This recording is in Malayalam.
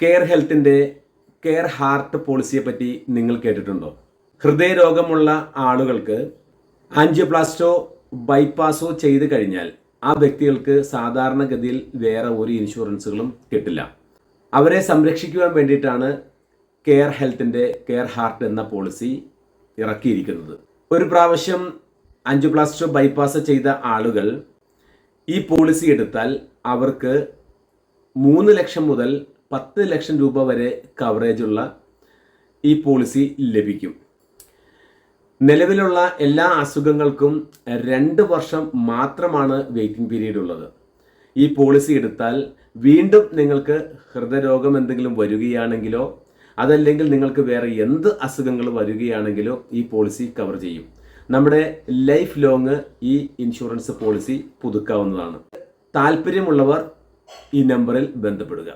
കെയർ ഹെൽത്തിൻ്റെ കെയർ ഹാർട്ട് പോളിസിയെ പറ്റി നിങ്ങൾ കേട്ടിട്ടുണ്ടോ? ഹൃദയരോഗമുള്ള ആളുകൾക്ക് ആൻജിയോപ്ലാസ്റ്റോ ബൈപ്പാസോ ചെയ്ത് കഴിഞ്ഞാൽ ആ വ്യക്തികൾക്ക് സാധാരണഗതിയിൽ വേറെ ഒരു ഇൻഷുറൻസുകളും കിട്ടില്ല. അവരെ സംരക്ഷിക്കുവാൻ വേണ്ടിയിട്ടാണ് കെയർ ഹെൽത്തിൻ്റെ കെയർ ഹാർട്ട് എന്ന പോളിസി ഇറക്കിയിരിക്കുന്നത്. ഒരു പ്രാവശ്യം ആൻജിയോപ്ലാസ്റ്റോ ബൈപ്പാസ് ചെയ്ത ആളുകൾ ഈ പോളിസി എടുത്താൽ അവർക്ക് 3 ലക്ഷം മുതൽ 10 ലക്ഷം രൂപ വരെ കവറേജുള്ള ഈ പോളിസി ലഭിക്കും. നിലവിലുള്ള എല്ലാ അസുഖങ്ങൾക്കും 2 വർഷം മാത്രമാണ് വെയിറ്റിംഗ് പീരീഡ് ഉള്ളത്. ഈ പോളിസി എടുത്താൽ വീണ്ടും നിങ്ങൾക്ക് ഹൃദയരോഗം എന്തെങ്കിലും വരികയാണെങ്കിലോ അതല്ലെങ്കിൽ നിങ്ങൾക്ക് വേറെ എന്ത് അസുഖങ്ങൾ വരികയാണെങ്കിലോ ഈ പോളിസി കവർ ചെയ്യും. നമ്മുടെ ലൈഫ് ലോങ് ഈ ഇൻഷുറൻസ് പോളിസി പുതുക്കാവുന്നതാണ്. താല്പര്യമുള്ളവർ ഈ നമ്പറിൽ ബന്ധപ്പെടുക.